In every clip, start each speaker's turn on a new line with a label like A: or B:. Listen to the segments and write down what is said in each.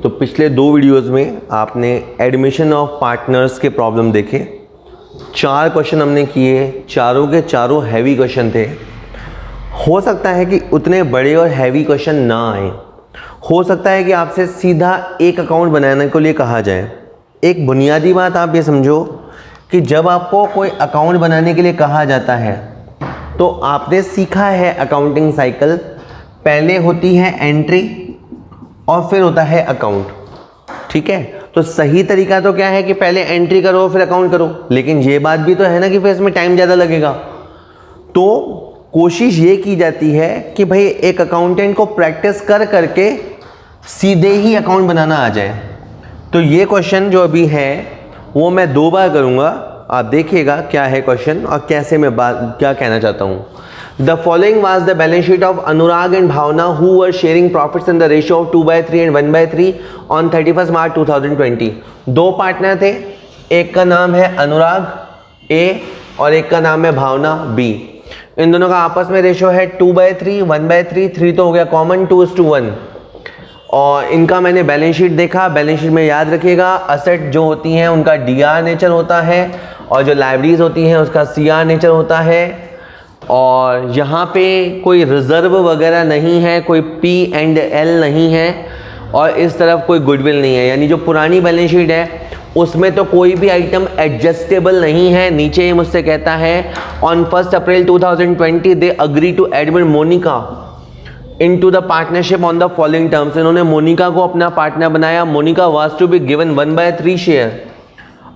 A: तो पिछले 2 वीडियोस में आपने एडमिशन ऑफ पार्टनर्स के प्रॉब्लम देखे। 4 क्वेश्चन हमने किए, चारों के चारों हैवी क्वेश्चन थे। हो सकता है कि उतने बड़े और हैवी क्वेश्चन ना आए, हो सकता है कि आपसे सीधा एक अकाउंट बनाने के लिए कहा जाए। एक बुनियादी बात आप ये समझो कि जब आपको कोई अकाउंट बनाने के लिए कहा जाता है तो आपने सीखा है अकाउंटिंग साइकिल, पहले होती है एंट्री और फिर होता है अकाउंट। ठीक है, तो सही तरीका तो क्या है कि पहले एंट्री करो फिर अकाउंट करो, लेकिन ये बात भी तो है ना कि फिर इसमें टाइम ज़्यादा लगेगा। तो कोशिश ये की जाती है कि भाई एक अकाउंटेंट को प्रैक्टिस कर करके सीधे ही अकाउंट बनाना आ जाए। तो ये क्वेश्चन जो अभी है वो मैं 2 बार करूँगा, आप देखिएगा क्या है क्वेश्चन और कैसे मैं क्या कहना चाहता हूँ। The following was the balance sheet of Anurag and Bhavna who were sharing profits in the ratio of 2/3 and 1/3 on 31st March 2020। 2 partner थे, एक का नाम है अनुराग ए और एक का नाम है भावना बी। इन दोनों का आपस में रेशियो है 2/3, 1/3, 3 तो हो गया कॉमन, 2:1। और इनका मैंने बैलेंस शीट देखा। बैलेंस शीट में याद रखिएगा असेट जो होती हैं उनका डीआर नेचर होता है और जो लाइबिलिटीज होती हैं उसका सीआर नेचर होता है। और यहाँ पे कोई रिजर्व वगैरह नहीं है, कोई P&L नहीं है और इस तरफ कोई गुडविल नहीं है। यानी जो पुरानी बैलेंस शीट है उसमें तो कोई भी आइटम एडजस्टेबल नहीं है। नीचे ही मुझसे कहता है on 1 April 2020 they agree to admit Monica into the partnership on the following terms. इन्होंने मोनिका को अपना पार्टनर बनाया। Monica was to be given 1/3 share,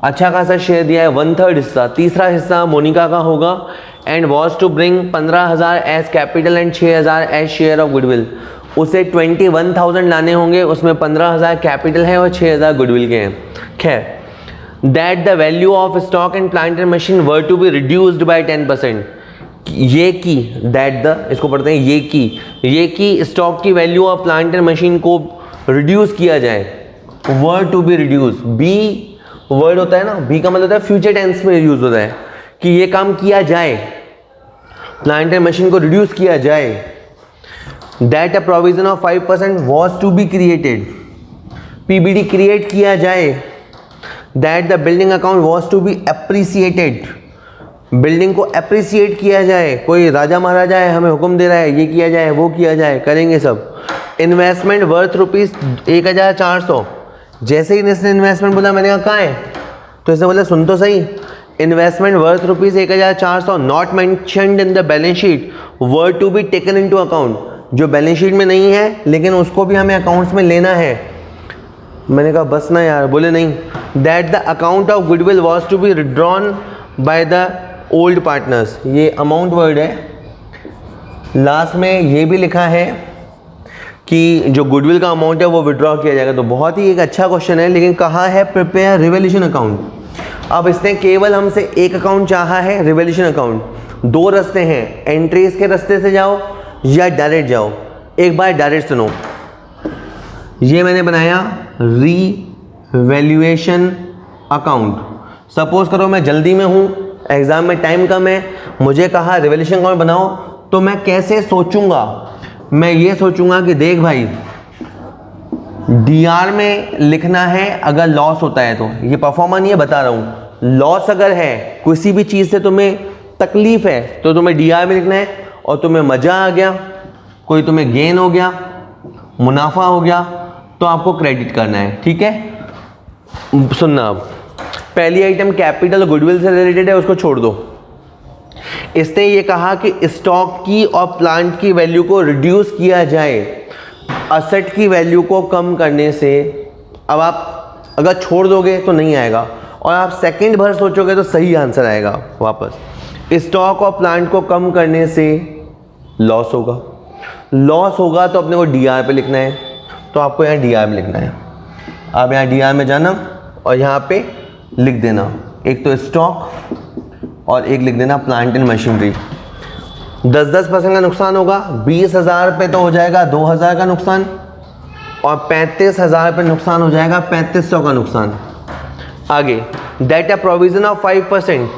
A: अच्छा खासा शेयर दिया है, 1/3 हिस्सा, तीसरा हिस्सा मोनिका का होगा। And was to bring 15,000 as capital and 6,000 as share of goodwill. उसे 21,000 लाने होंगे, उसमें 15,000 कैपिटल है और 6,000 गुडविल के हैं। खैर, that the value of stock and plant and machine were to be reduced by 10%। ये की दैट द, इसको पढ़ते हैं ये की स्टॉक की value of plant and machine को रिड्यूस किया जाए। Were to be reduce, be word होता है ना, बी का मतलब होता है फ्यूचर टेंस में यूज होता है कि ये काम किया जाए, प्लांट एंड मशीन को रिड्यूस किया जाए। That a provision of 5% was to be created, PBD create किया जाए। That the building account was to be appreciated, building को एप्रिसिएट किया जाए। कोई राजा महाराजा है, हमें हुक्म दे रहा है ये किया जाए वो किया जाए, करेंगे सब। Investment worth ₹1,400। जैसे ही इसने इन्वेस्टमेंट बोला मैंने कहा कहाँ है, तो इसने बोला सुन तो सही, investment worth ₹1,400 not mentioned in the balance sheet were to be taken into account. जो बैलेंस शीट में नहीं है लेकिन उसको भी हमें अकाउंट्स में लेना है। मैंने कहा बस ना यार, बोले नहीं। That the account of goodwill was to be withdrawn by the old partners, ये अमाउंट वर्ड है। लास्ट में ये भी लिखा है कि जो गुडविल का अमाउंट है वो विड्रॉ किया जाएगा। तो बहुत ही एक अच्छा क्वेश्चन है, लेकिन कहा है प्रिपेयर रिवोल्यूशन अकाउंट। अब इसने केवल हमसे एक अकाउंट चाहा है, रिवोल्यूशन अकाउंट। 2 रास्ते हैं, एंट्रीज के रास्ते से जाओ या डायरेक्ट जाओ। एक बार डायरेक्ट सुनो, ये मैंने बनाया रीवैल्यूएशन अकाउंट। सपोज करो मैं जल्दी में हूँ, एग्जाम में टाइम कम है, मुझे कहा रिवोल्यूशन अकाउंट बनाओ, तो मैं कैसे सोचूंगा? मैं ये सोचूंगा कि देख भाई डीआर में लिखना है अगर लॉस होता है, तो ये परफॉर्मा नहीं है, बता रहा हूँ। लॉस अगर है किसी भी चीज़ से तुम्हें तकलीफ है तो तुम्हें डीआर में लिखना है, और तुम्हें मज़ा आ गया, कोई तुम्हें गेन हो गया, मुनाफा हो गया, तो आपको क्रेडिट करना है। ठीक है, सुनना। अब पहली आइटम कैपिटल गुडविल से रिलेटेड है, उसको छोड़ दो। इसने ये कहा कि स्टॉक की और प्लांट की वैल्यू को रिड्यूस किया जाए असेट की वैल्यू को कम करने से। अब आप अगर छोड़ दोगे तो नहीं आएगा, और आप सेकंड भर सोचोगे तो सही आंसर आएगा वापस। स्टॉक और प्लांट को कम करने से लॉस होगा, लॉस होगा तो अपने को डीआर पे लिखना है, तो आपको यहाँ डीआर में लिखना है। आप यहाँ डीआर में जाना और यहाँ पे लिख देना, एक तो स्टॉक और एक लिख देना प्लांट एंड मशीनरी। 10% का नुकसान होगा, 20,000 पे तो हो जाएगा 2,000 का नुकसान, और 35,000 पे नुकसान हो जाएगा 3500 का नुकसान। आगे, दैट अ प्रोविजन ऑफ 5%,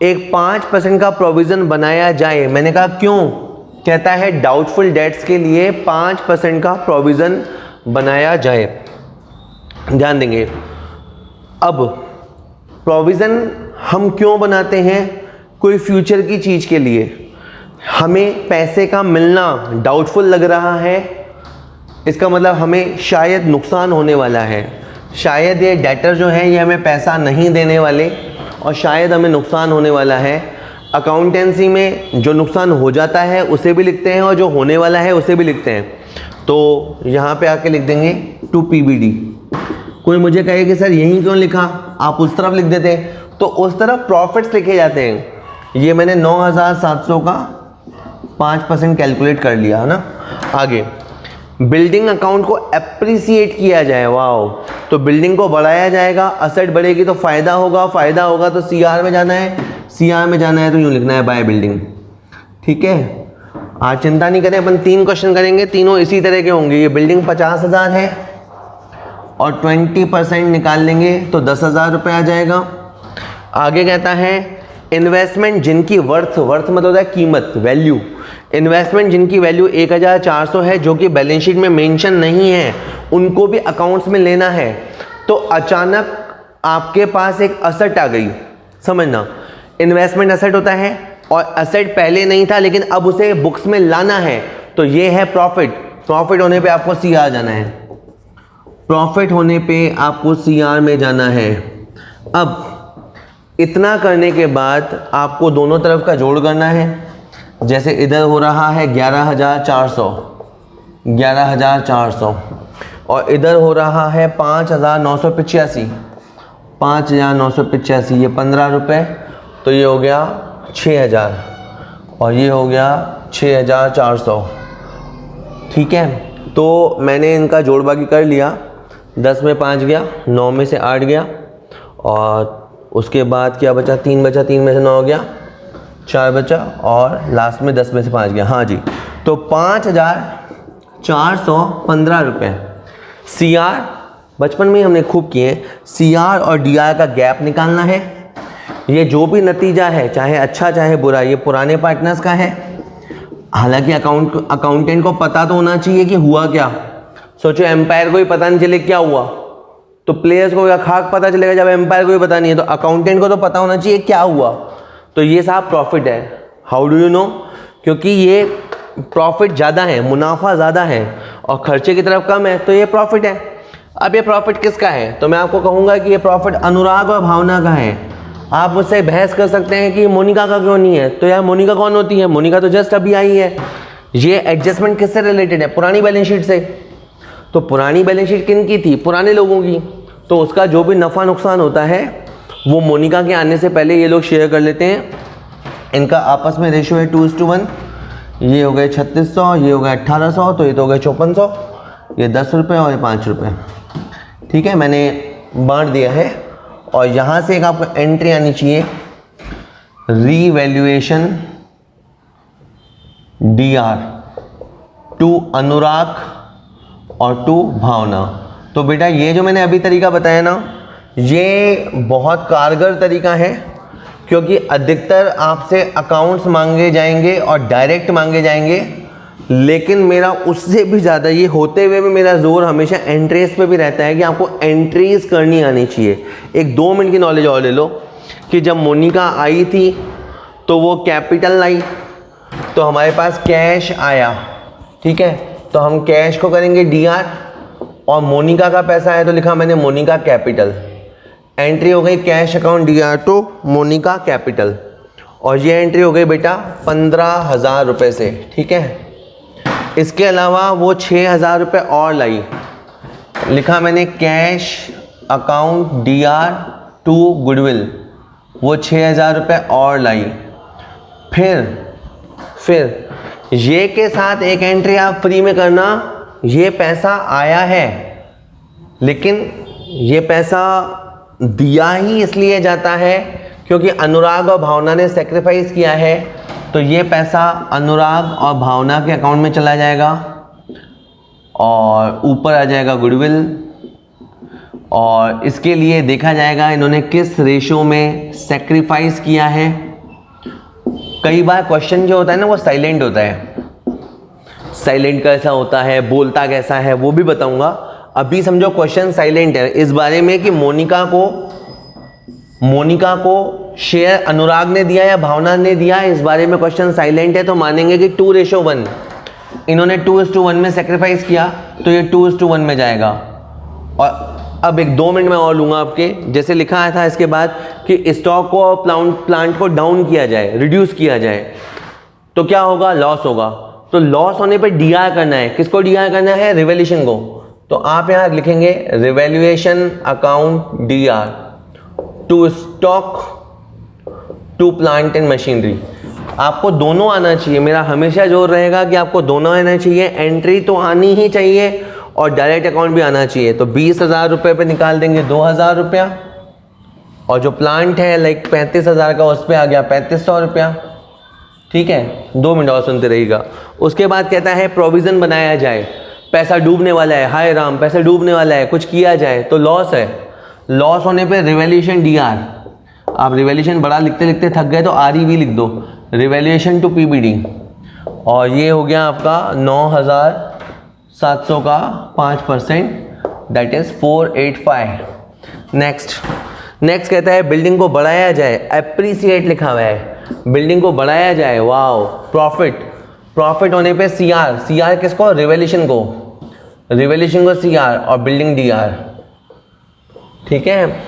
A: एक 5% का प्रोविजन बनाया जाए। मैंने कहा क्यों? कहता है डाउटफुल डेट्स के लिए 5% का प्रोविजन बनाया जाए। ध्यान देंगे। अब प्रोविज़न हम क्यों बनाते हैं? कोई फ्यूचर की चीज़ के लिए। हमें पैसे का मिलना डाउटफुल लग रहा है, इसका मतलब हमें शायद नुकसान होने वाला है, शायद ये डेटर जो है ये हमें पैसा नहीं देने वाले और शायद हमें नुकसान होने वाला है। अकाउंटेंसी में जो नुकसान हो जाता है उसे भी लिखते हैं और जो होने वाला है उसे भी लिखते हैं। तो यहाँ पे आके लिख देंगे टू PBD। कोई मुझे कहे कि सर यहीं क्यों लिखा, आप उस तरफ लिख देते, तो उस तरफ प्रॉफिट्स लिखे जाते हैं। ये मैंने 9700 का 5% कैलकुलेट कर लिया है ना। आगे बिल्डिंग अकाउंट को एप्रिसिएट किया जाए, वाओ, तो बिल्डिंग को बढ़ाया जाएगा, असेट बढ़ेगी तो फायदा होगा, फायदा होगा तो CR में जाना है, CR में जाना है तो यूँ लिखना है बाय बिल्डिंग। ठीक है, आज चिंता नहीं करें, अपन 3 क्वेश्चन करेंगे, तीनों इसी तरह के होंगे। ये बिल्डिंग 50,000 है और 20% निकाल लेंगे तो 10,000 रुपये आ जाएगा। आगे कहता है इन्वेस्टमेंट जिनकी वर्थ मतलब होता है कीमत, वैल्यू, इन्वेस्टमेंट जिनकी वैल्यू 1,400 है जो कि बैलेंस शीट में मेंशन नहीं है, उनको भी अकाउंट्स में लेना है। तो अचानक आपके पास एक असेट आ गई, समझना, इन्वेस्टमेंट असेट होता है और असेट पहले नहीं था लेकिन अब उसे बुक्स में लाना है, तो ये है प्रॉफिट। प्रॉफिट होने पे आपको CR जाना है, प्रॉफिट होने पे आपको CR में जाना है। अब इतना करने के बाद आपको दोनों तरफ का जोड़ करना है। जैसे इधर हो रहा है 11,400 और इधर हो रहा है 5,985, ये 15 रुपये, तो ये हो गया 6,000 और ये हो गया 6,400। ठीक है, तो मैंने इनका जोड़ बाकी कर लिया, 10 में 5 गया, 9 में से 8 गया और उसके बाद क्या बचा, 3 बचा, 3 में से 9 गया, 4 बचा और लास्ट में 10 में से 5 गया। हाँ जी, तो 5,415 रुपये। CR बचपन में ही हमने खूब किए, CR और DR का गैप निकालना है। ये जो भी नतीजा है, चाहे अच्छा चाहे बुरा, ये पुराने पार्टनर्स का है। हालांकि अकाउंटेंट को पता तो होना चाहिए कि हुआ क्या। सोचो एम्पायर को ही पता नहीं चले क्या हुआ, तो प्लेयर्स को क्या खाक पता चलेगा जब एम्पायर को भी पता नहीं है, तो अकाउंटेंट को तो पता होना चाहिए क्या हुआ। तो ये साहब प्रॉफिट है। How do you know? क्योंकि ये प्रॉफिट ज़्यादा है, मुनाफा ज़्यादा है और खर्चे की तरफ कम है, तो ये प्रॉफिट है। अब ये प्रॉफिट किसका है? तो मैं आपको कहूँगा कि ये प्रॉफिट अनुराग और भावना का है। आप मुझसे बहस कर सकते हैं कि मोनिका का क्यों नहीं है, तो यार मोनिका कौन होती है? मोनिका तो जस्ट अभी आई है। ये एडजस्टमेंट किससे रिलेटेड है? पुरानी बैलेंस शीट से। तो पुरानी बैलेंस शीट किन की थी? पुराने लोगों की। तो उसका जो भी नफ़ा नुकसान होता है वो मोनिका के आने से पहले ये लोग शेयर कर लेते हैं। इनका आपस में रेशियो है 2:1। ये हो गए 3600, ये हो गए 1800, तो ये तो हो गए 5400, ये 10 रुपये और ये 5 रुपये। ठीक है, मैंने बांट दिया है। और यहाँ से एक आपको एंट्री आनी चाहिए, रीवैल्यूएशन DR टू अनुराग और टू भावना। तो बेटा ये जो मैंने अभी तरीका बताया ना, ये बहुत कारगर तरीका है, क्योंकि अधिकतर आपसे अकाउंट्स मांगे जाएंगे और डायरेक्ट मांगे जाएंगे, लेकिन मेरा उससे भी ज़्यादा, ये होते हुए भी मेरा जोर हमेशा एंट्रीज पे भी रहता है कि आपको एंट्रीज करनी आनी चाहिए। एक 2 मिनट की नॉलेज और ले लो कि जब मोनिका आई थी तो वो कैपिटल लाई, तो हमारे पास कैश आया। ठीक है, तो हम कैश को करेंगे DR और मोनिका का पैसा है तो लिखा मैंने मोनिका कैपिटल। एंट्री हो गई cash account DR to Monica capital, और ये एंट्री हो गई बेटा 15,000 रुपये से। ठीक है, इसके अलावा वो 6,000 रुपये और लाई, लिखा मैंने cash account DR to goodwill, वो 6,000 रुपये और लाई। फिर ये के साथ एक एंट्री आप फ्री में करना, ये पैसा आया है लेकिन ये पैसा दिया ही इसलिए जाता है क्योंकि अनुराग और भावना ने सेक्रीफाइस किया है, तो ये पैसा अनुराग और भावना के अकाउंट में चला जाएगा और ऊपर आ जाएगा गुडविल। और इसके लिए देखा जाएगा इन्होंने किस रेशो में सेक्रीफाइस किया है। कई बार क्वेश्चन जो होता है ना वो साइलेंट होता है, साइलेंट कैसा होता है, बोलता कैसा है, वो भी बताऊंगा। अभी समझो क्वेश्चन साइलेंट है इस बारे में कि मोनिका को शेयर अनुराग ने दिया या भावना ने दिया, इस बारे में क्वेश्चन साइलेंट है, तो मानेंगे कि 2:1, इन्होंने 2:1 में सेक्रीफाइस किया तो ये 2:1 में जाएगा। और अब एक 2 मिनट में और लूंगा आपके, जैसे लिखा आया था इसके बाद कि स्टॉक को और प्लांट को डाउन किया जाए, रिड्यूस किया जाए, तो क्या होगा, लॉस होगा। तो लॉस होने पे डीआर करना है, किसको डीआर करना है, रिवैल्यूएशन को। तो आप यहां लिखेंगे revaluation account DR to stock to plant and machinery. आपको दोनों आना चाहिए, मेरा हमेशा जोर रहेगा कि आपको दोनों आना चाहिए, एंट्री तो आनी ही चाहिए और डायरेक्ट अकाउंट भी आना चाहिए। तो 20,000 रुपये पे निकाल देंगे 2,000 रुपया, और जो प्लांट है लाइक 35,000 का उस पर आ गया 3,500 रुपया। ठीक है, 2 मिनट और सुनते रहिएगा। उसके बाद कहता है प्रोविज़न बनाया जाए, पैसा डूबने वाला है, हाय राम पैसा डूबने वाला है, कुछ किया जाए तो लॉस है, लॉस होने पे रिवैल्यूएशन डीआर, आप रिवैल्यूएशन बड़ा लिखते लिखते थक गए तो आरईवी लिख दो, रिवैल्यूएशन टू पीबीडी, और ये हो गया आपका 9,700 का 5%, दैट इज 485। नेक्स्ट कहता है बिल्डिंग को बढ़ाया जाए, एप्रिसिएट लिखा हुआ है, बिल्डिंग को बढ़ाया जाए, वाओ। प्रॉफिट होने पे सीआर किसको, रिवैल्यूएशन को सीआर और बिल्डिंग डीआर। ठीक है,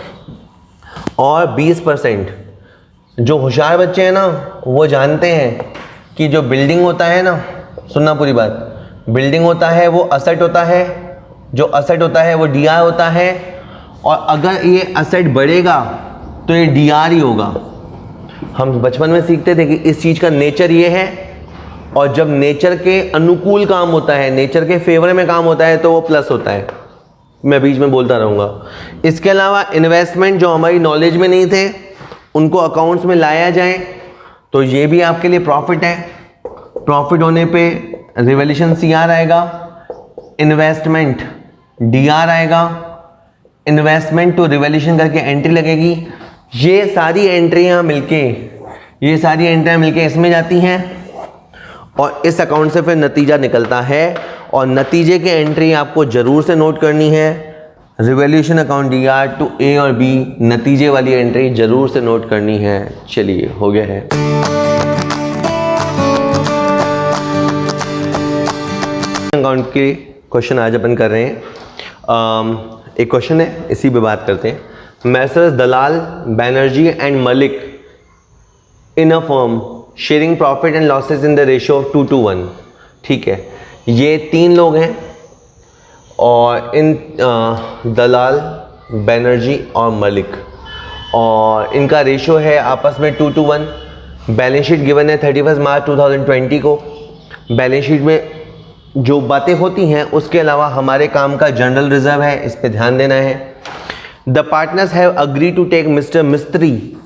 A: और 20%। जो होशियार बच्चे हैं ना वो जानते हैं कि जो बिल्डिंग होता है ना, सुनना पूरी बात, बिल्डिंग होता है वो असेट होता है, जो असेट होता है वो डीआर होता है, और अगर ये असेट बढ़ेगा तो ये डीआर ही होगा। हम बचपन में सीखते थे कि इस चीज़ का नेचर ये है, और जब नेचर के अनुकूल काम होता है, नेचर के फेवर में काम होता है तो वो प्लस होता है। मैं बीच में बोलता रहूँगा। इसके अलावा इन्वेस्टमेंट जो हमारी नॉलेज में नहीं थे उनको अकाउंट्स में लाया जाए, तो ये भी आपके लिए प्रॉफिट है। प्रॉफिट होने पे रिवैल्यूएशन सीआर आएगा, इन्वेस्टमेंट डीआर आएगा, इन्वेस्टमेंट टू रिवैल्यूएशन करके एंट्री लगेगी। ये सारी एंट्रियाँ मिलके इसमें जाती हैं, और इस अकाउंट से फिर नतीजा निकलता है, और नतीजे की एंट्री आपको ज़रूर से नोट करनी है। Revaluation account DR to A और बी, नतीजे वाली एंट्री ज़रूर से नोट करनी है। चलिए, हो गया है। अकाउंट के क्वेश्चन आज अपन कर रहे हैं। एक क्वेश्चन है, इसी पे बात करते हैं। Messrs Dalal, Banerjee and Malik in a firm sharing profit and losses in the ratio of 2:1। ठीक है, ये 3 लोग हैं, और इन दलाल, बैनर्जी और मलिक, और इनका रेशियो है आपस में 2:1। बैलेंस शीट गिवन है 31 मार्च 2020 को। बैलेंस शीट में जो बातें होती हैं उसके अलावा हमारे काम का जनरल रिजर्व है, इस पे ध्यान देना है। The partners have agree to take mister Mistry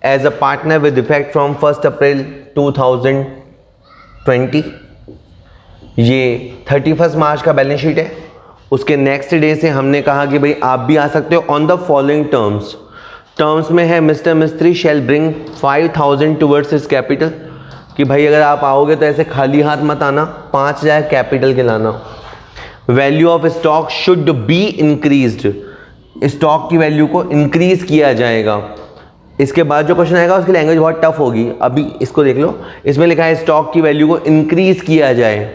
A: as a partner with effect from 1 April 2020। ये 31 मार्च का बैलेंस शीट है। उसके नेक्स्ट डे से हमने कहा कि भाई आप भी आ सकते हो ऑन द फॉलोइंग टर्म्स में है मिस्टर मिस्त्री शैल ब्रिंग 5,000 टुवर्ड्स हिज कैपिटल, कि भाई अगर आप आओगे तो ऐसे खाली हाथ मत आना, 5,000 कैपिटल के लाना। Value of stock should be increased, stock की वैल्यू को इंक्रीज किया जाएगा। इसके बाद जो क्वेश्चन आएगा उसकी लैंग्वेज बहुत टफ होगी, अभी इसको देख लो। इसमें लिखा है स्टॉक की वैल्यू को इंक्रीज किया जाए।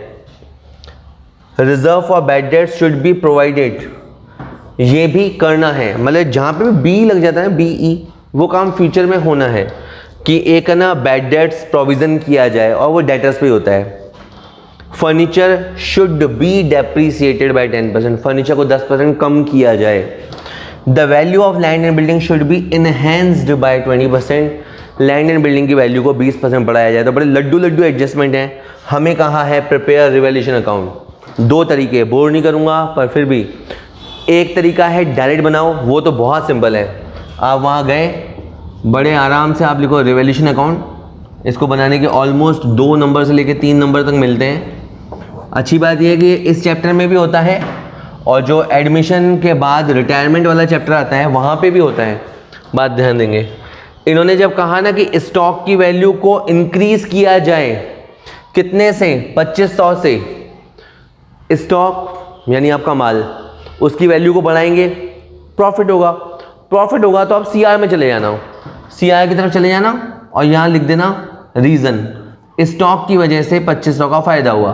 A: Reserve for bad dates should be provided, ये भी करना है, मतलब जहाँ पे भी बी लग जाता है BE, वो काम फ्यूचर में होना है कि एक ना बैड डेट्स प्रोविज़न किया जाए, और वो डेटर्स पे होता है। Furniture should be depreciated by 10%, furniture को 10% कम किया जाए। The value of land and building should be enhanced by 20%, land and building की वैल्यू को 20% बढ़ाया जाए। तो बड़े लड्डू एडजस्टमेंट हैं। हमें कहा है प्रिपेयर रिवैल्यूएशन अकाउंट, 2 तरीके, बोर नहीं करूँगा पर फिर भी। एक तरीका है डायरेक्ट बनाओ, वो तो बहुत सिंपल है। आप वहाँ गए, बड़े आराम से आप लिखो रिवैल्यूएशन अकाउंट। इसको बनाने के ऑलमोस्ट 2 नंबर से लेके 3 नंबर तक मिलते हैं। अच्छी बात यह है कि इस चैप्टर में भी होता है, और जो एडमिशन के बाद रिटायरमेंट वाला चैप्टर आता है वहाँ पे भी होता है, बात ध्यान देंगे। इन्होंने जब कहा ना कि स्टॉक की वैल्यू को इंक्रीज किया जाए, कितने से, 2500 से। स्टॉक यानी आपका माल, उसकी वैल्यू को बढ़ाएंगे, प्रॉफिट होगा। प्रॉफिट होगा तो आप CR में चले जाना, CR की तरफ चले जाना और यहाँ लिख देना रीज़न, स्टॉक की वजह से 2500 का फ़ायदा हुआ।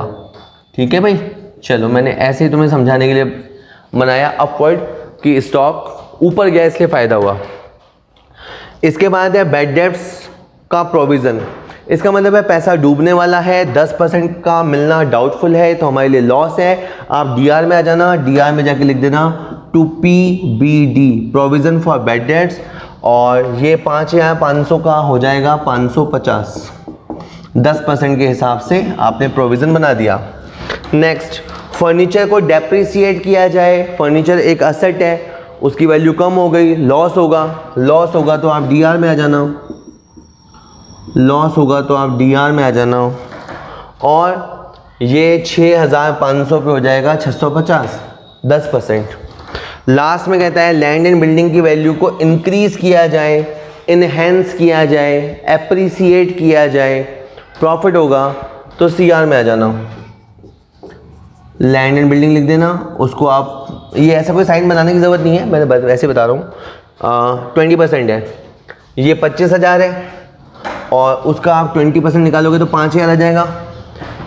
A: ठीक है भाई, चलो मैंने ऐसे ही तुम्हें समझाने के लिए बनाया अपवर्ड कि स्टॉक ऊपर गया इसलिए फ़ायदा हुआ। इसके बाद है बैड डेब्ट्स का प्रोविज़न। इसका मतलब है पैसा डूबने वाला है, 10% का मिलना डाउटफुल है तो हमारे लिए लॉस है। आप DR में आ जाना, DR में जाके लिख देना to PBD, provision for bad debts, और ये 5,500 का हो जाएगा 550, 10% के हिसाब से आपने प्रोविज़न बना दिया। नेक्स्ट, फर्नीचर को डेप्रिसिएट किया जाए। फर्नीचर एक असेट है, उसकी वैल्यू कम हो गई, लॉस होगा। लॉस होगा तो आप DR में आ जाना, लॉस होगा तो आप DR में आ जाना, और ये 6,500 पे हो जाएगा 650, 10%। लास्ट में कहता है लैंड एंड बिल्डिंग की वैल्यू को इंक्रीज़ किया जाए, इनहेंस किया जाए, एप्रिसिएट किया जाए, प्रॉफिट होगा तो CR में आ जाना। लैंड एंड बिल्डिंग लिख देना, उसको आप, ये ऐसा कोई साइन बनाने की ज़रूरत नहीं है, मैं वैसे बता रहा हूँ। 20% है, ये 25,000 है और उसका आप 20% निकालोगे तो 5,000 आ जाएगा।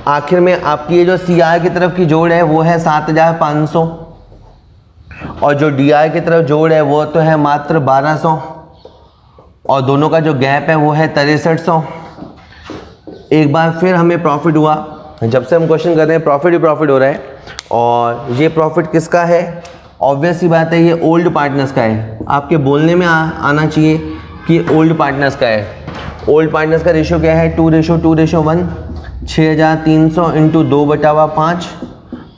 A: आखिर में आपकी ये जो CR की तरफ की जोड़ है वो है 7,500 और जो DR की तरफ जोड़ है वो तो है मात्र 1,200 और दोनों का जो गैप है वो है 6300। एक बार फिर हमें प्रॉफिट हुआ, जब से हम क्वेश्चन कर रहे हैं प्रॉफिट ही प्रॉफिट हो रहा है, और ये प्रॉफिट किसका है? ऑब्वियस सी बात है ये ओल्ड पार्टनर्स का है। आपके बोलने में आना चाहिए कि ओल्ड पार्टनर्स का है। ओल्ड पार्टनर्स का रेशियो क्या है? 2:1, 6,300 इंटू 2/5,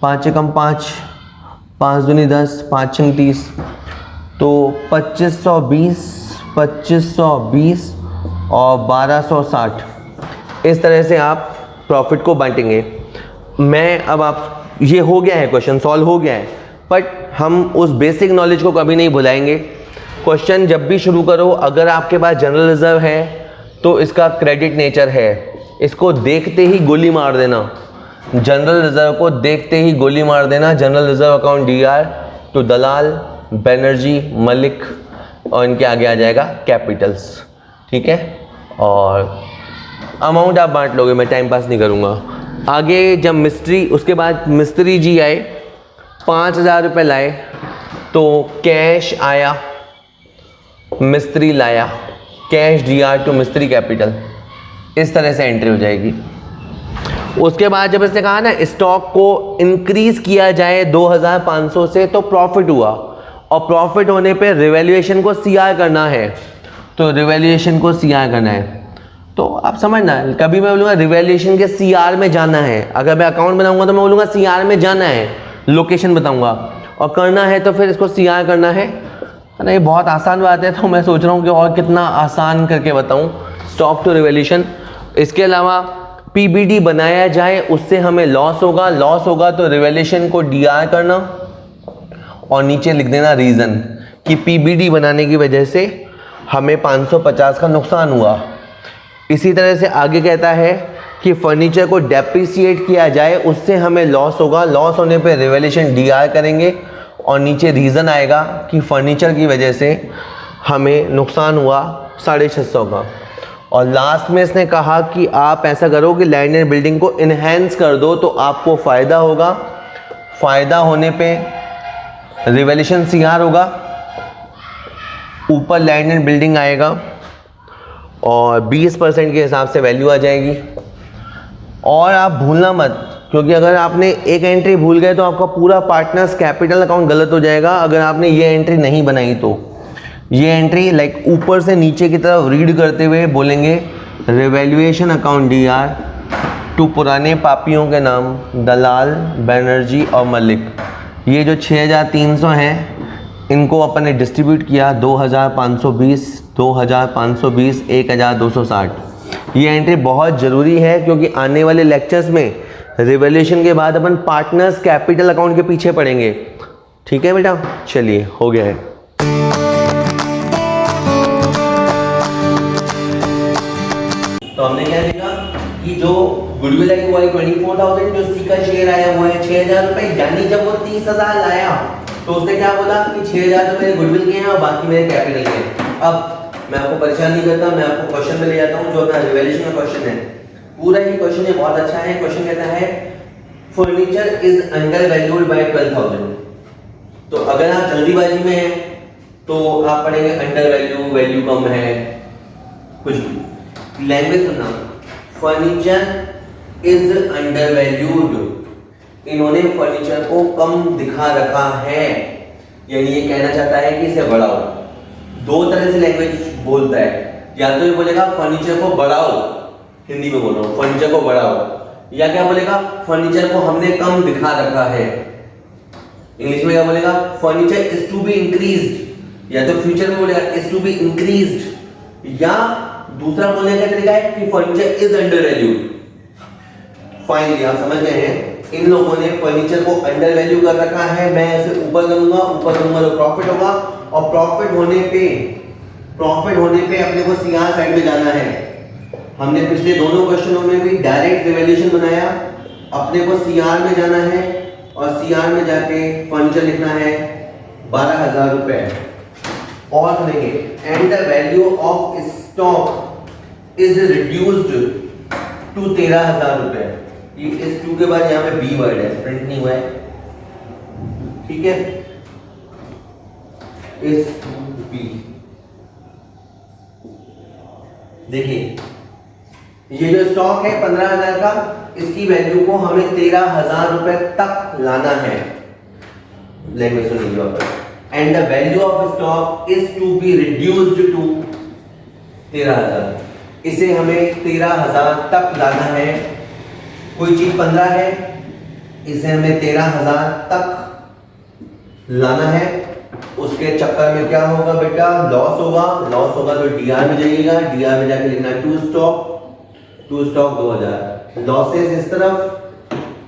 A: 5 से कम 5, 5 दूनी 10, 5 छंग 30, तो 2520 और 1260, इस तरह से आप प्रॉफिट को बांटेंगे। मैं अब आप, ये हो गया है, क्वेश्चन सॉल्व हो गया है, बट हम उस बेसिक नॉलेज को कभी नहीं भुलाएंगे। क्वेश्चन जब भी शुरू करो, अगर आपके पास जनरल रिजर्व है तो इसका क्रेडिट नेचर है, इसको देखते ही गोली मार देना। जनरल रिजर्व को देखते ही गोली मार देना। जनरल रिजर्व अकाउंट DR तो दलाल, बनर्जी, मलिक और इनके आगे आ जाएगा कैपिटल्स। ठीक है, और अमाउंट आप बांट लोगे, मैं टाइम पास नहीं करूँगा। आगे जब मिस्त्री, उसके बाद मिस्त्री जी आए, 5,000 रुपये लाए तो कैश आया, मिस्त्री लाया, कैश DR टू मिस्त्री कैपिटल, इस तरह से एंट्री हो जाएगी। उसके बाद जब इसने कहा ना स्टॉक को इंक्रीज किया जाए 2,500 से तो प्रॉफिट हुआ, और प्रॉफिट होने पे रिवैल्यूएशन को CR करना है, तो रिवैल्यूएशन को CR करना है। तो आप समझना, कभी मैं बोलूँगा रिवैल्यूएशन के CR में जाना है, अगर मैं अकाउंट बनाऊंगा तो मैं बोलूँगा CR में जाना है, लोकेशन बताऊंगा, और करना है तो फिर इसको CR करना है ना। ये बहुत आसान बात है, तो मैं सोच रहा हूँ कि और कितना आसान करके बताऊँ स्टॉक टू रिवैल्यूएशन। इसके अलावा PBD बनाया जाए, उससे हमें लॉस होगा, लॉस होगा तो रिवैल्यूएशन को DR करना और नीचे लिख देना रीज़न कि PBD बनाने की वजह से हमें 550 का नुकसान हुआ। इसी तरह से आगे कहता है कि फर्नीचर को डेप्रिसिएट किया जाए, उससे हमें लॉस होगा, लॉस होने पे रिवैल्यूएशन DR करेंगे और नीचे रीज़न आएगा कि फर्नीचर की वजह से हमें नुकसान हुआ 650 का। और लास्ट में इसने कहा कि आप ऐसा करो कि लैंड एंड बिल्डिंग को इनहेंस कर दो तो आपको फ़ायदा होगा। फ़ायदा होने पे रिवैल्यूएशन CR होगा, ऊपर लैंड एंड बिल्डिंग आएगा और 20% के हिसाब से वैल्यू आ जाएगी। और आप भूलना मत, क्योंकि अगर आपने एक एंट्री भूल गए तो आपका पूरा पार्टनर्स कैपिटल अकाउंट गलत हो जाएगा। अगर आपने ये एंट्री नहीं बनाई तो ये एंट्री लाइक ऊपर से नीचे की तरफ रीड करते हुए बोलेंगे रिवैल्यूएशन अकाउंट DR टू पुराने पापियों के नाम दलाल, बनर्जी और मलिक। ये जो 6,300 हैं इनको अपन ने डिस्ट्रीब्यूट किया 2,520, 2,520, 1,260। ये एंट्री बहुत ज़रूरी है क्योंकि आने वाले लेक्चर्स में रिवैल्यूएशन के बाद अपन पार्टनर्स कैपिटल अकाउंट के पीछे पढ़ेंगे। ठीक है बेटा, चलिए हो गया है। तो हमने क्या देखा कि जो गुडविल है वो है 24,000, जो सी का शेयर आया वो है 6,000 रुपए, यानी जब वो 30,000 लाया तो उसने क्या बोला कि 6000 तो मेरे गुडविल के हैं और बाकी मेरे कैपिटल के हैं। अब मैं आपको परेशान नहीं करता, मैं आपको क्वेश्चन में ले जाता हूँ जो अपना रिवैल्यूएशन का क्वेश्चन है। पूरा ही क्वेश्चन ये बहुत अच्छा है। क्वेश्चन कहता है furniture is under valued bye 12,000। तो अगर आप जल्दीबाजी में हैं तो आप पढ़ेंगे अंडर वैल्यू, वैल्यू कम है, कुछ भी। लैंग्वेज सुनना, फर्नीचर इज अंडर वैल्यूड। इन्होंने फर्नीचर को कम दिखा रखा है, यानी ये कहना चाहता है कि इसे बढ़ाओ। दो तरह से लैंग्वेज बोलता है, या तो ये बोलेगा फर्नीचर को बढ़ाओ, हिंदी में बोल रहा हूँ, फर्नीचर को बढ़ाओ, या क्या बोलेगा फर्नीचर को हमने कम दिखा रखा है। इंग्लिश में क्या बोलेगा furniture is to be increased, या तो फ्यूचर में बोलेगा इज टू बी इंक्रीज्ड, या दूसरा बोलने का तरीका है कि furniture is under valued. Finally आप समझ गए हैं, इन लोगों ने फर्नीचर को अंडर वैल्यू कर रखा है। मैं इसे ऊपर करूंगा, ऊपर करूंगा तो प्रॉफिट होगा, और प्रॉफिट होने पे अपने को सीआर साइड में जाना है। हमने पिछले दोनों क्वेश्चनों में भी डायरेक्ट रिवैल्यूएशन बनाया, अपने को सीआर में जाना है और सीआर में जाके फर्नीचर लिखना है 12,000 रुपए। और सुनेंगे and the value of stock is reduced to 13,000 रुपए। ये इस टू के बाद यहाँ पे बी वर्ड है, प्रिंट नहीं हुआ है, ठीक है। इस बी देखिए, ये जो स्टॉक है 15,000 का, इसकी वैल्यू को हमें 13,000 रुपए तक लाना है। लैंग्वेज सुन लीजिए वापस, and the value of stock is to be reduced to 13,000। इसे हमें 13,000 तक लाना है। कोई चीज 15 है, इसे हमें 13,000 तक लाना है। उसके चक्कर में क्या होगा बेटा, लॉस होगा। लॉस होगा तो डीआर में जाइएगा, डीआर में जाके लिखना टू स्टॉक 2000, लॉसेस इस तरफ,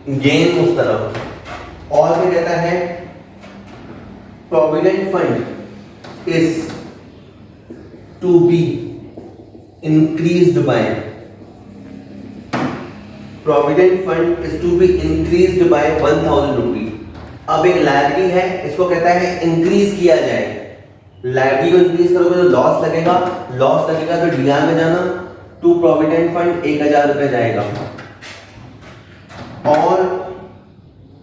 A: गेन उस तरफ। और क्या कहता है, provident fund is to be increased by, provident fund is to be increased by 1,000 rupees. अब एक लायबिलिटी है, इसको कहता है इंक्रीज किया जाए। लायबिलिटी को इंक्रीज करोगे तो लॉस लगेगा, लॉस लगेगा तो डीआर में जाना, टू प्रोविडेंट फंड 1,000 रुपए जाएगा। और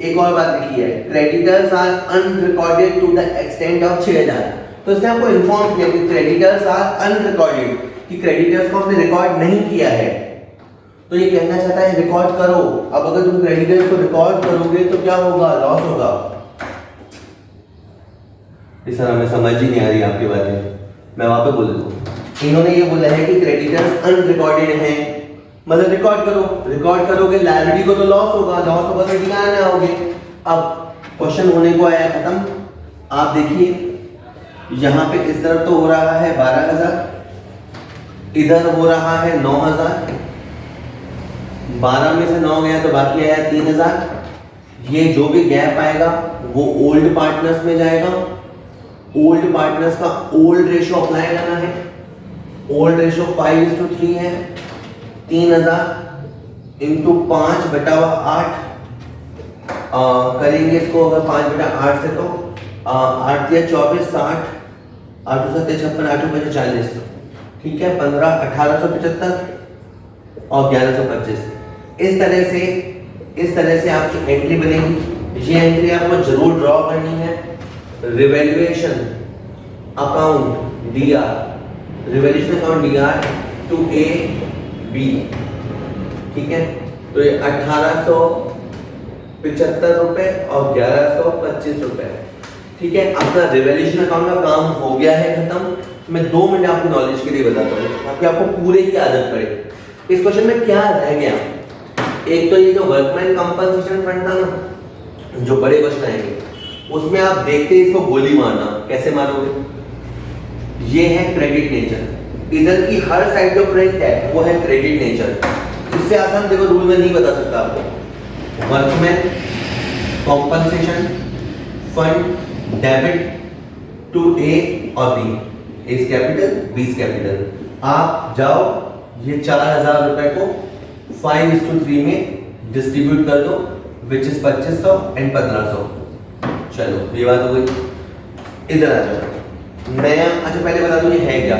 A: एक और बात लिखी है, creditors are unrecorded to the extent of 6,000। तो इसने आपको इन्फॉर्म किया कि क्रेडिटर्स आर अनरिकॉर्डेड, कि क्रेडिटर्स को आपने रिकॉर्ड नहीं किया है। तो ये कहना चाहता है रिकॉर्ड करो। अब अगर तुम क्रेडिटर्स को रिकॉर्ड करोगे तो क्या होगा, लॉस होगा। इस तरह में समझ ही नहीं आ रही आपकी बातें, मैं वहां पे बोल दूं। इन्होंने ये बोला है कि क्रेडिटर्स अनरिकॉर्डेड हैं, मतलब रिकॉर्ड करो, रिकॉर्ड करोगे लायबिलिटी को तो लॉस होगा, लॉस होगा तो डीआर में आओगे। अब क्वेश्चन होने को आया खत्म। आप देखिए यहाँ पे इस तरफ तो हो रहा है 12,000, इधर हो रहा है 9,000, 12 में से 9 गया तो बाकी आया 3,000। ये जो भी गैप आएगा वो ओल्ड पार्टनर्स में जाएगा। ओल्ड पार्टनर्स का ओल्ड रेशो अप्लाई करना है। ओल्ड रेशो 5:3 है। 3,000 इंटू 5/8 करेंगे इसको। अगर 5/8 से तो 8 या 24, 60, 8 7 56, 8 5 40, ठीक है। 15 1875 और 1125। इस तरह से आपकी एंट्री बनेगी। ये एंट्री आपको जरूर ड्रॉ करनी है। Revaluation account DR, revaluation account DR to A B, ठीक है। तो ये 1875 रुपए और 1125 रुपए, ठीक है। अपना रिवैल्यूएशन अकाउंट का काम हो गया है खत्म। मैं 2 मिनट आपकी नॉलेज के लिए बताता हूँ ताकि आपको पूरे की आदत पड़े। इस क्वेश्चन में क्या रह गया, एक तो ये जो वर्कमैन कंपनसेशन फंड था ना, जो बड़े क्वेश्चन आएंगे उसमें आप देखते ही इसको गोली मारना। कैसे मारोगे, ये है क्रेडिट नेचर, इधर की हर साइड जो प्रिंट है वो है क्रेडिट नेचर। इससे आसान देखो रूल में नहीं बता सकता आपको। Workman compensation fund debit to A और B, A capital B capital. आप जाओ ये 4,000 रुपए को 5:3 में डिस्ट्रीब्यूट कर दो, विच इज 2500 एंड 1500। चलो ये बात हो गई। इधर आ जाओ। नया, अच्छा पहले बता दूं ये है क्या।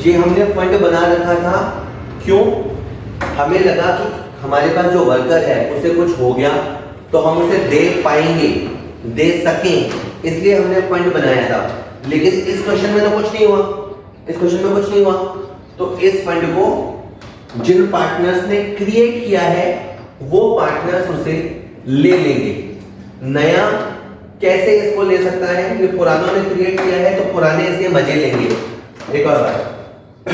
A: ये हमने फंड बना रखा था, क्यों? हमें लगा कि हमारे पास जो वर्कर है उसे कुछ हो गया तो हम उसे दे पाएंगे, दे सकें, इसलिए हमने फंड बनाया था। लेकिन इस क्वेश्चन में तो कुछ नहीं हुआ, इस क्वेश्चन में कुछ नहीं हुआ। तो इस फंड को जिन पार्टनर्स ने क्रिएट किया है वो पार्टनर्स उसे ले लेंगे। नया कैसे इसको ले सकता है? ये पुरानों ने क्रिएट किया है तो पुराने इसके मजे लेंगे। एक और बात,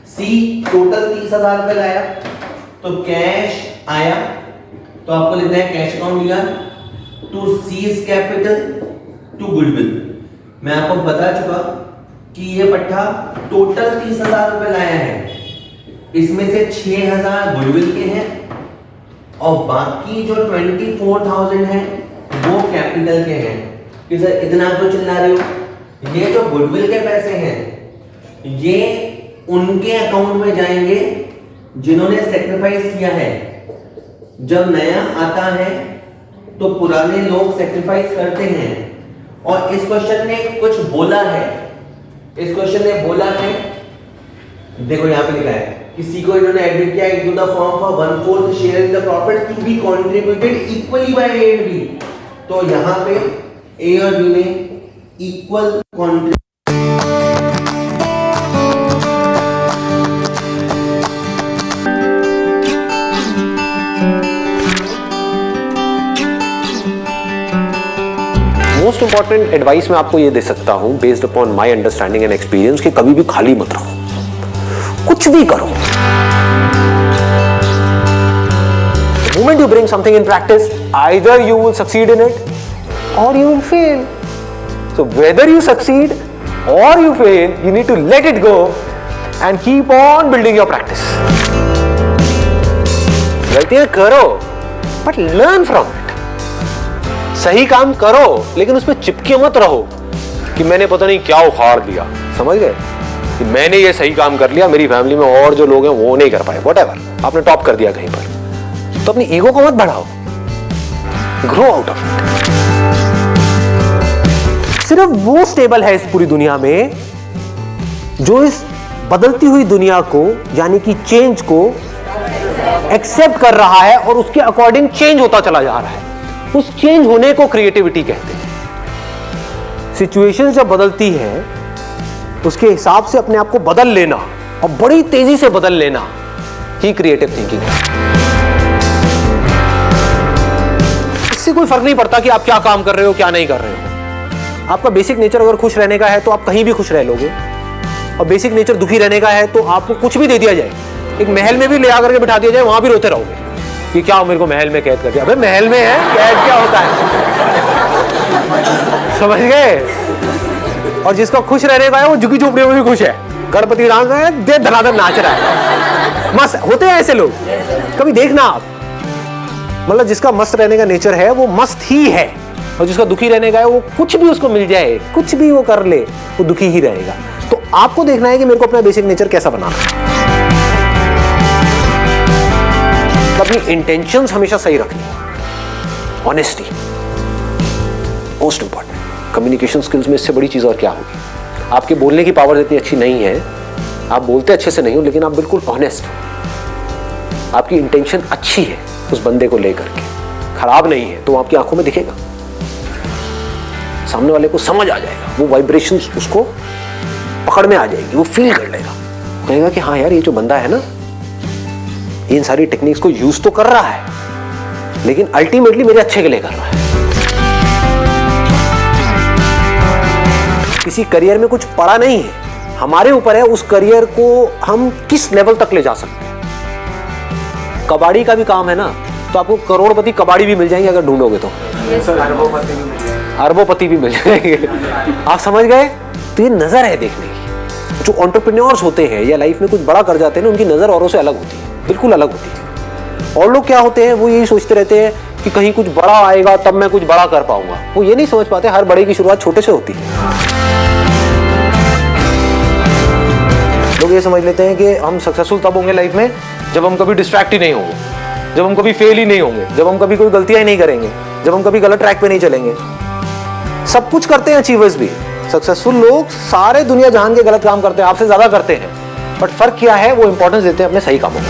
A: सी टोटल 30,000 रुपए लाया तो कैश आया, तो आपको लिखना है कैश अकाउंट लिया to C's capital to goodwill. मैं आपको बता चुका कि ये पट्टा टोटल 30,000 रुपए लाया है, इसमें से 6,000 गुडविल के हैं और बाकी जो 24,000 है वो कैपिटल के हैं। कि सर इतना तो चिल्ला रहे हो, ये जो गुडविल के पैसे हैं ये उनके अकाउंट में जाएंगे जिन्होंने सेक्रीफाइस किया है। जब नया आता है तो पुराने लोग सेक्रीफाइस करते हैं। और इस क्वेश्चन ने कुछ बोला है, इस क्वेश्चन ने बोला है, देखो यहां पे लिखा है किसी को इन्होंने एडमिट किया into the firm for 1/4 share in the profit to be contributed equally by A and B. तो यहां पे ए और बी ने equal contribute.
B: Most important advice मैं आपको ये दे सकता हूं based upon my understanding and experience कि कभी भी खाली मत रहो, कुछ भी करो। The moment you bring something in practice, either you will succeed in it or you will fail. So whether you succeed or you fail, you need to let it go and keep on building your practice. गलतियां करो but learn from it. सही काम करो लेकिन उसमें चिपके मत रहो कि मैंने पता नहीं क्या उखाड़ दिया, समझ गए? कि मैंने ये सही काम कर लिया, मेरी फैमिली में और जो लोग हैं वो नहीं कर पाए, व्हाटएवर, आपने टॉप कर दिया कहीं पर, तो अपनी ईगो को मत बढ़ाओ, ग्रो आउट ऑफ इट। सिर्फ वो स्टेबल है इस पूरी दुनिया में जो इस बदलती हुई दुनिया को यानी कि चेंज को एक्सेप्ट कर रहा है और उसके अकॉर्डिंग चेंज होता चला जा रहा है। उस चेंज होने को क्रिएटिविटी कहते हैं। सिचुएशन जब बदलती है उसके हिसाब से अपने आप को बदल लेना और बड़ी तेजी से बदल लेना ही क्रिएटिव थिंकिंग है। इससे कोई फर्क नहीं पड़ता कि आप क्या काम कर रहे हो क्या नहीं कर रहे हो। आपका बेसिक नेचर अगर खुश रहने का है तो आप कहीं भी खुश रह लोगे, और बेसिक नेचर दुखी रहने का है तो आपको कुछ भी दे दिया जाए, एक महल में भी ले आकर के बिठा दिया जाए, वहां भी रोते रहोगे कि क्या मेरे को महल में कैद कर दिया। अबे महल में है, कैद क्या होता है? समझ गए? और जिसका खुश रहने का है वो झुकी झोपड़ियों में भी खुश है, गणपति डांस में दे धनाधन नाच रहा है, मस्त होते हैं ऐसे लोग। कभी देखना आप, मतलब जिसका मस्त रहने का नेचर है वो मस्त ही है, और जिसका दुखी रहने का है वो कुछ भी उसको मिल जाए, कुछ भी वो कर ले, वो दुखी ही रहेगा। तो आपको देखना है कि मेरे को अपना बेसिक नेचर कैसा बनाना है। अपनी इंटेंशंस हमेशा सही रखनी, honesty most important. Communication skills में इससे बड़ी चीज और क्या होगी? आपके बोलने की पावर इतनी अच्छी नहीं है, आप बोलते अच्छे से नहीं हो, लेकिन आप बिल्कुल ऑनेस्ट हो, आपकी इंटेंशन अच्छी है उस बंदे को लेकर के, खराब नहीं है, तो आपकी आंखों में दिखेगा, सामने वाले को समझ आ जाएगा, वो वाइब्रेशंस उसको पकड़ में आ जाएगी, वो फील कर लेगा, कहेगा कि हाँ यार ये जो बंदा है ना इन सारी टेक्निक्स को यूज तो कर रहा है लेकिन अल्टीमेटली मेरे अच्छे के लिए कर रहा है। किसी करियर में कुछ पड़ा नहीं है, हमारे ऊपर है उस करियर को हम किस लेवल तक ले जा सकते हैं। कबाड़ी का भी काम है ना, तो आपको करोड़पति कबाड़ी भी मिल जाएंगे अगर ढूंढोगे तो, अरबोपति भी मिल जाएंगे। आप समझ गए? तो ये नजर है देखने की। जो एंटरप्रेन्योर्स होते हैं या लाइफ में कुछ बड़ा कर जाते हैं ना, उनकी नजर औरों से अलग होती है, बिल्कुल अलग होती है। और लोग क्या होते हैं, वो यही सोचते रहते हैं कि कहीं कुछ बड़ा आएगा तब मैं कुछ बड़ा कर पाऊंगा। वो ये नहीं समझ पाते हर बड़े की शुरुआत छोटे से होती है। लोग ये समझ लेते हैं कि हम सक्सेसफुल तब होंगे लाइफ में जब हम कभी डिस्ट्रैक्ट ही नहीं होंगे, जब हम कभी फेल ही नहीं होंगे, जब हम कभी कोई गलतियां ही नहीं करेंगे, जब हम कभी गलत ट्रैक पे नहीं चलेंगे। सब कुछ करते हैं अचीवर्स भी, सक्सेसफुल लोग सारे दुनिया जहान के गलत काम करते हैं, आपसे ज्यादा करते हैं, बट फर्क क्या है, वो इंपॉर्टेंस देते हैं अपने सही कामों को।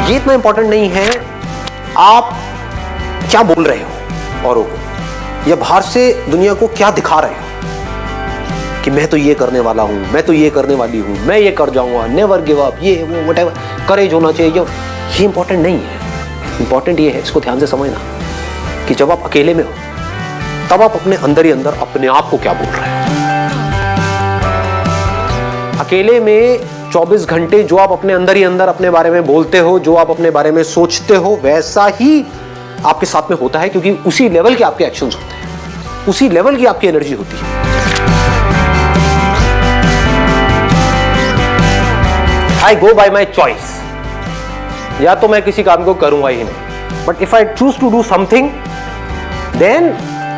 B: ये इतना इंपॉर्टेंट नहीं है आप क्या बोल रहे हो औरों को, या बाहर से दुनिया को क्या दिखा रहे हो कि मैं तो ये करने वाला हूं, मैं तो ये करने वाली हूं, मैं ये कर जाऊंगा, नेवर गिव अप, ये वो व्हाटएवर, करेज होना चाहिए। ये इंपॉर्टेंट नहीं है। इंपॉर्टेंट ये है, इसको ध्यान से समझना, कि जब आप अकेले में हो तब आप अपने अंदर ही अंदर अपने आप को क्या बोल रहे हो। अकेले में 24 घंटे जो आप अपने अंदर ही अंदर अपने बारे में बोलते हो, जो आप अपने बारे में सोचते हो, वैसा ही आपके साथ में होता है, क्योंकि उसी लेवल के आपके एक्शंस होते हैं, उसी लेवल की आपकी एनर्जी होती है। आई गो बाय माई चॉइस, या तो मैं किसी काम को करूंगा ही नहीं, but if I choose to do something then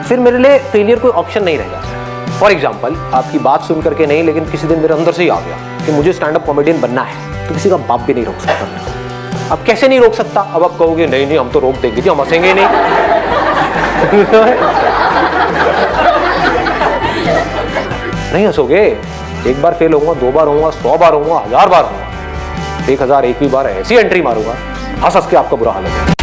B: फिर मेरे लिए फेलियर कोई ऑप्शन नहीं रहेगा। फॉर एग्जाम्पल, आपकी बात सुन करके नहीं, लेकिन किसी दिन मेरे अंदर से ही आ गया कि मुझे स्टैंड अप कॉमेडियन बनना है, तो किसी का बाप भी नहीं रोक सकता। अब कैसे नहीं रोक सकता? अब आप कहोगे नहीं नहीं हम तो रोक देंगे जी, हम हंसेंगे नहीं। नहीं हंसोगे, एक बार फेल होऊंगा, 2 बार होऊंगा, 100 बार होऊंगा, 1000 बार होऊंगा, 1001वीं बार ऐसी एंट्री मारूंगा, हंस हंस के आपका बुरा हाल हो जाएगा।